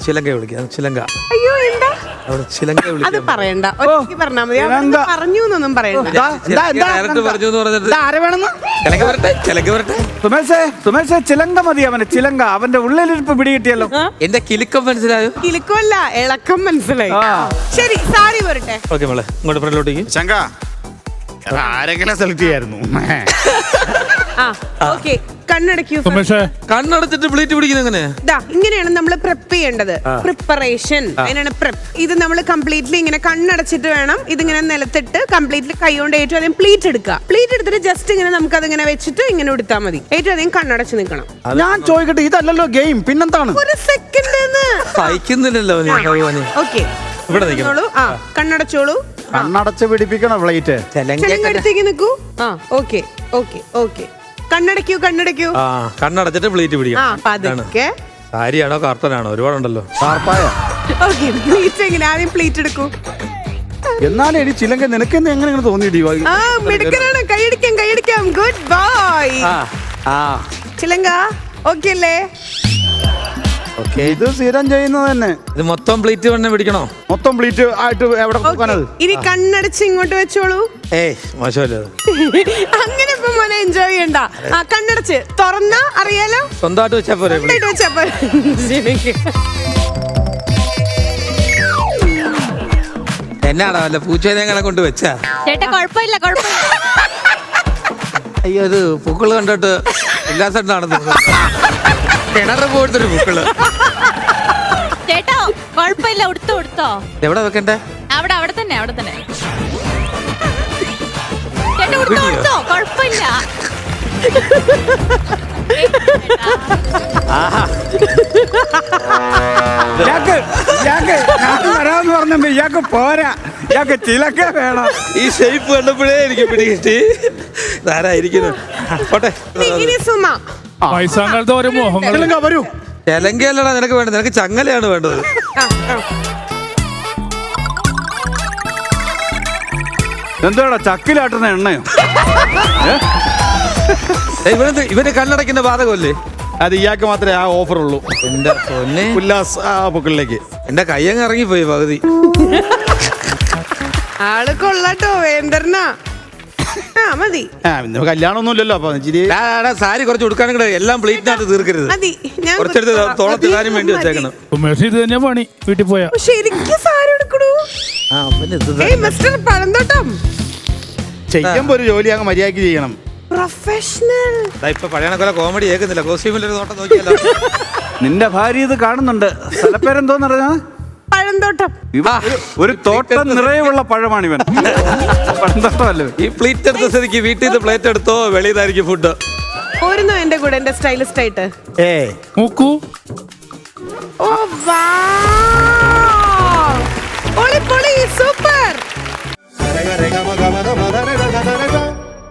ചിലങ്ക വിളിക്കാം. ചിലങ്ക. അയ്യോ എന്താ ചിലങ്ക അത് വിളിക്കാം. പറയണ്ട, ഒറ്റയ്ക്ക് പറഞ്ഞാൽ മതി. അവിടെ പറഞ്ഞു എന്നൊന്നും പറയണ്ട. ഡയറക്ടർ പറഞ്ഞു എന്ന് പറഞ്ഞിട്ട് ചിലങ്ക വരട്ടെ, ചിലങ്ക വരട്ടെ. സുമേഷേ ചിലങ്ക മതി അവന്. ചിലങ്ക അവന്റെ ഉള്ളിലിരിപ്പ് പിടികിട്ടിയല്ലോ. എന്റെ കിലുക്കം മനസ്സിലായോ? കിലുക്കമല്ല, ഇളക്കം മനസ്സിലായി. ശരി, സാരി വരട്ടെ. ഓക്കെ മോളെ, ഇങ്ങോട്ട് ഫ്രണ്ടിലോട്ടേക്ക്. ശങ്ക ആരെങ്കിലും സെലക്ട് ചെയ്യായിരുന്നു. ഓക്കെ, കണ്ണടയ്ക്കൂ. കണ്ണടച്ചിട്ട് പ്ലേറ്റ് പിടിക്കുന്നത് എങ്ങനെ? ഇങ്ങനെയാണ് നമ്മൾ പ്രെപ്പ് ചെയ്യേണ്ടത്. പ്രിപ്പറേഷൻ, അതിനാണ് പ്രെപ്പ്. ഇത് നമ്മൾ കംപ്ലീറ്റ്ലി ഇങ്ങനെ കണ്ണടച്ചിട്ട് വേണം ഇതിങ്ങനെ നിലത്തിട്ട് കംപ്ലീറ്റ്ലി കൈ കൊണ്ട് ഏറ്റവും ആദ്യം പ്ലീറ്റ് എടുക്കുക. പ്ലീറ്റ് എടുത്തിട്ട് ജസ്റ്റ് ഇങ്ങനെ നമുക്ക് അതിങ്ങനെ വെച്ചിട്ട് ഇങ്ങനെ എടുത്താൽ മതി. ഏറ്റവും ആദ്യം കണ്ണടച്ച് നിൽക്കണം. ഞാൻ ചോദിക്കട്ടെ, ഇതല്ലല്ലോ ഗെയിം, പിന്നെന്താണ്? ഒരു സെക്കൻഡ് സഹിക്കുന്നില്ലല്ലോ. ഓക്കെ, ഇവിടെ നിൽക്കണം. കണ്ണടച്ചോളൂ. കണ്ണടച്ച് പിടിപ്പിക്കണം പ്ലേറ്റ്. അടുത്തേക്ക് നിൽക്കൂ. ഓക്കെ ഓക്കെ ഓക്കെ, കണ്ണടയ്ക്കൂ കണ്ണടയ്ക്കൂ. കണ്ണടച്ചിട്ട് പ്ലേറ്റ് പിടിക്കണം. പതുക്കെ. സാരിയാണോ കാർട്ടനാണോ? ഒരുപാടുണ്ടല്ലോ. ഓക്കെ, പ്ലേറ്റ് എങ്ങനെ? ആദ്യം പ്ലേറ്റ് എടുക്കൂ. എന്നാലും എടി ചിലങ്ക നിനക്കെന്ന് എങ്ങനെ തോന്നിയിടി? മിടുക്കനാണ്. കൈയടിക്കാം കൈയടിക്കാം. Good boy. ചിലങ്ക ഓക്കെ അല്ലേ? ഇത് സ്ഥിരം ചെയ്യുന്നത് തന്നെ. ഇത് മൊത്തം പ്ലേറ്റ് തന്നെ പിടിക്കണോ? മൊത്തം പ്ലേറ്റ് ആയിട്ട് എവിടെ പോകാനത്? ഇനി കണ്ണടച്ച് ഇങ്ങോട്ട് വെച്ചോളൂ. ഏയ് മോശമല്ലേ? അങ്ങനെ ഇപ്പൊ മോനെ എൻജോയ് ചെയ്യണ്ട. കണ്ണടച്ച് തുറന്നാ അറിയാലോ. സ്വന്തമായിട്ട് വെച്ചാ പോരെ? വെച്ചാ പോരെ. എന്നാടാ വല്ല പൂച്ചേനെ കൊണ്ട് വെച്ചാ? ചേട്ടാ കുഴപ്പമില്ല, കുഴപ്പമില്ല. അയ്യോ, ഇത് പൂക്കള് കണ്ടിട്ട് ഉല്ലാസം നടന്നു. കിണറ് പോയിട്ടൊരു പൂക്കള്. ചേട്ടാ കുഴപ്പമില്ല, ഉടുത്തോ. എവിടെ വെക്കണ്ടേ? അവിടെ തന്നെ, അവിടെ തന്നെ. ചേട്ടാ ഉടുത്തോ, കുഴപ്പമില്ല. വരാന്ന് പറഞ്ഞപ്പോ ഇയാൾക്ക് പോരാ, ഇയാൾക്ക് ചിലക്ക വേണം. ഈ ഷേപ്പ് കണ്ടപ്പോഴേ എനിക്ക് പിടികിട്ടി ആരായിരിക്കുന്നു. പോട്ടെ. വയസ്സാങ്കാലത്ത് ഓരോ മോഹങ്ങൾ. വരൂ. ചിലങ്കയല്ലടാ നിനക്ക് വേണ്ടത്, നിനക്ക് ചങ്ങലയാണ് വേണ്ടത്. എന്താടാ ചക്കിലാട്ടുന്ന എണ്ണയോ? ഇവന് കണ്ണടക്കുന്ന ബാധകമല്ലേ? അത് ഇയാൾക്ക് മാത്രമേ ആ ഓഫർ ഉള്ളൂ. എന്റെ പൊന്നെ ഉല്ലാസ് ആ പൂക്കളിലേക്ക് എന്റെ കയ്യങ്ങ് ഇറങ്ങിപ്പോയി പകുതി. ആള് കൊള്ളാട്ടോ, വേണ്ടർന്നാ. മതി. കല്യാണമൊന്നും ഇല്ലല്ലോ. അപ്പൊ സാരി കുറച്ച് കൊടുക്കാനും കൂടെ എല്ലാം പ്ലേറ്റിനകത്ത് തീർക്കരുത്. കുറച്ചെടുത്ത് തോളത്ത് കാര്യം വേണ്ടി വെച്ചേക്കണം. ഇത് തന്നെ പണി. വീട്ടിൽ പോയാ ശരിക്കും സാരി എടുക്കണു. പഴന്തോട്ടം ചെയ്യുമ്പോ ഒരു ജോലി അങ്ങ് മര്യാദക്ക് ചെയ്യണം. പ്രൊഫഷണൽ. ഇപ്പൊ പഴയ കൊല കോമഡി കേൾക്കുന്നില്ല. കോസ്റ്റ്യൂമിലൊരു നോട്ടം നോക്കിയല്ലോ. നിന്റെ ഭാര്യ ഇത് കാണുന്നുണ്ട്. സ്ഥലപ്പേരെന്തോന്ന് പറഞ്ഞാ? പഴന്തോട്ടം. ഒരു തോട്ടം നിറയുള്ള പഴമാണിവൻ. പഴന്തോട്ടമല്ലേ? ഈ പ്ലേറ്റ് എടുത്ത സ്ഥിതിക്ക് വീട്ടിൽ നിന്ന് പ്ലേറ്റ് എടുത്തോ, വെളിയിലായിരിക്കും ഫുഡ്. പോരുന്നോ എന്റെ കൂടെ, എന്റെ സ്റ്റൈലിസ്റ്റ് ആയിട്ട്? നോക്കൂ. ഓ വാ.